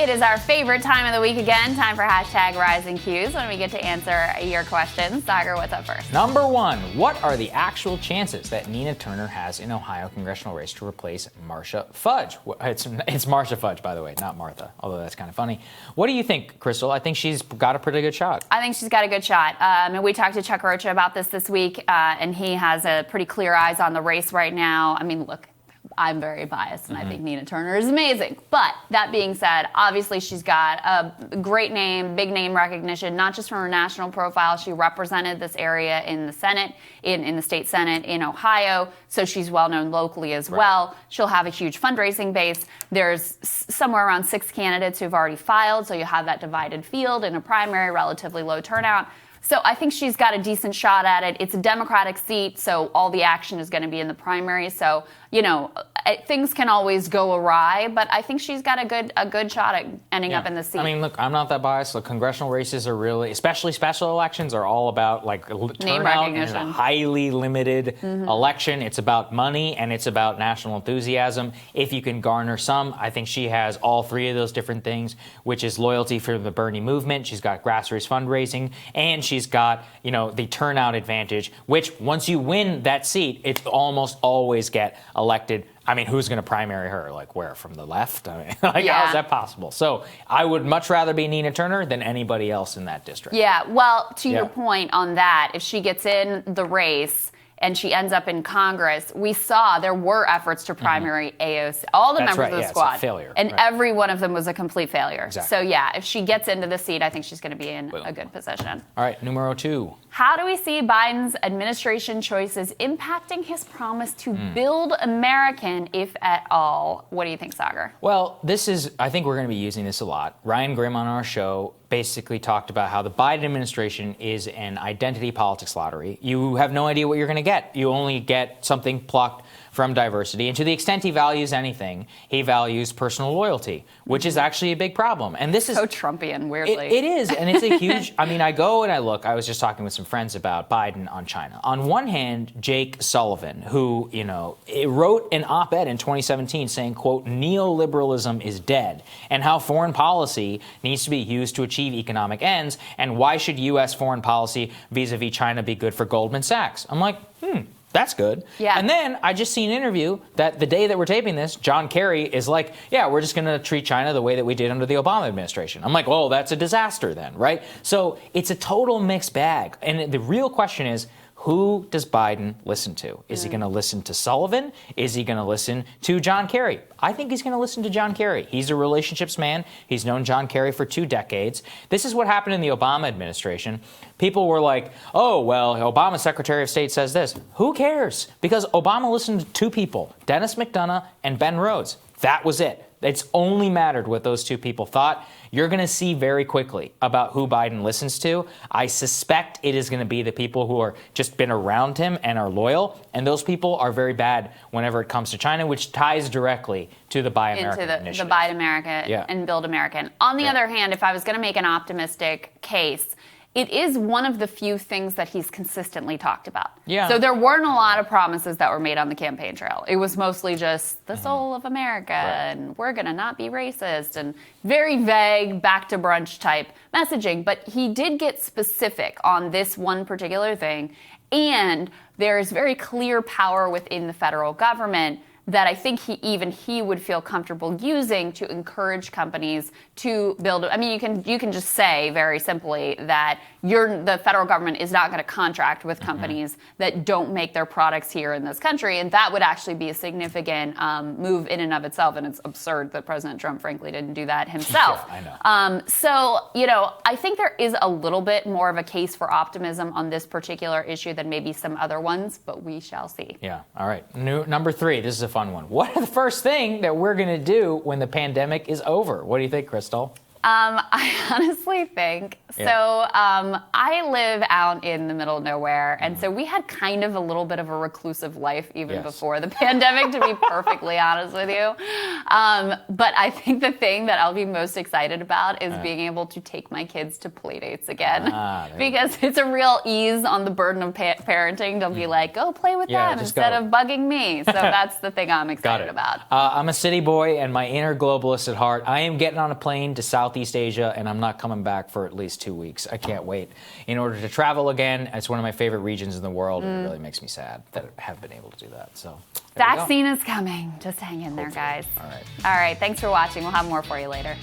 It is our favorite time of the week again. Time for hashtag Rising Qs when we get to answer your questions. Saagar, what's up first? Number one, what are the actual chances that Nina Turner has in Ohio congressional race to replace Marcia Fudge? It's Marcia Fudge, by the way, not Martha, although that's kind of funny. What do you think, Krystal? I think she's got a pretty good shot. I think she's got a good shot. And we talked to Chuck Rocha about this week, and he has a pretty clear eyes on the race right now. I mean, look, I'm very biased, and I think Nina Turner is amazing. But that being said, obviously she's got a great name, big name recognition, not just from her national profile. She represented this area in the Senate, in the state Senate in Ohio, so she's well known locally as well. She'll have a huge fundraising base. There's somewhere around 6 candidates who've already filed, so you have that divided field in a primary, relatively low turnout. So I think she's got a decent shot at it. It's a Democratic seat, so all the action is going to be in the primary. So, you know, things can always go awry, but I think she's got a good shot at ending up in the seat. I mean, look, I'm not that biased. Look, congressional races are really, especially special elections, are all about like turnout and a highly limited election. It's about money and it's about national enthusiasm. If you can garner some, I think she has all 3 of those different things, which is loyalty for the Bernie movement. She's got grassroots fundraising, and she's got, you know, the turnout advantage, which once you win that seat, it almost always get elected. I mean, who's going to primary her? Like, where? From the left? I mean, how is that possible? So I would much rather be Nina Turner than anybody else in that district. Yeah, well, to your point on that, if she gets in the race and she ends up in Congress, we saw there were efforts to primary AOC, all the members of the squad. It's a failure. And every one of them was a complete failure. Exactly. So, yeah, if she gets into the seat, I think she's going to be in a good position. All right, numero 2. How do we see Biden's administration choices impacting his promise to build American, if at all? What do you think, Saagar? Well, I think we're going to be using this a lot. Ryan Grimm on our show basically talked about how the Biden administration is an identity politics lottery. You have no idea what you're going to get. You only get something plucked from diversity. And to the extent he values anything, he values personal loyalty, which is actually a big problem. And this is so Trumpian, weirdly. It is, and it's a huge, I mean, I go and I look, I was just talking with some friends about Biden on China. On one hand, Jake Sullivan, who, you know, wrote an op-ed in 2017 saying, quote, neoliberalism is dead, and how foreign policy needs to be used to achieve economic ends, and why should U.S. foreign policy vis-a-vis China be good for Goldman Sachs? I'm like, that's good. Yeah. And then I just see an interview that the day that we're taping this, John Kerry is like, yeah, we're just going to treat China the way that we did under the Obama administration. I'm like, well, that's a disaster then, right? So it's a total mixed bag. And the real question is, who does Biden listen to? Is he going to listen to Sullivan? Is he going to listen to John Kerry? I think he's going to listen to John Kerry. He's a relationships man. He's known John Kerry for 2 decades. This is what happened in the Obama administration. People were like, oh, well, Obama's Secretary of State says this. Who cares? Because Obama listened to 2 people, Dennis McDonough and Ben Rhodes. That was it. It's only mattered what those 2 people thought. You're going to see very quickly about who Biden listens to. I suspect it is going to be the people who are just been around him and are loyal. And those people are very bad whenever it comes to China, which ties directly to the Buy American initiative. The Buy America and Build American. On the other hand, if I was going to make an optimistic case, it is one of the few things that he's consistently talked about. Yeah. So there weren't a lot of promises that were made on the campaign trail. It was mostly just the soul of America and we're going to not be racist and very vague back to brunch type messaging. But he did get specific on this one particular thing. And there is very clear power within the federal government that I think he would feel comfortable using to encourage companies to build. I mean, you can just say very simply that the federal government is not going to contract with companies that don't make their products here in this country, and that would actually be a significant move in and of itself. And it's absurd that President Trump, frankly, didn't do that himself. Yeah, I know. So, you know, I think there is a little bit more of a case for optimism on this particular issue than maybe some other ones, but we shall see. Yeah. All right. Number 3. This is a fun one. What is the first thing that we're going to do when the pandemic is over? What do you think, Krystal? I honestly think, I live out in the middle of nowhere, and so we had kind of a little bit of a reclusive life even before the pandemic, to be perfectly honest with you. But I think the thing that I'll be most excited about is being able to take my kids to play dates again. Because it's a real ease on the burden of parenting to be like, go play with them instead of bugging me. So that's the thing I'm excited about. I'm a city boy and my inner globalist at heart. I am getting on a plane to Southeast Asia, and I'm not coming back for at least 2 weeks. I can't wait. In order to travel again, it's one of my favorite regions in the world, and it really makes me sad that I haven't been able to do that. So vaccine is coming. Just hang in there, guys. All right. All right. Thanks for watching. We'll have more for you later.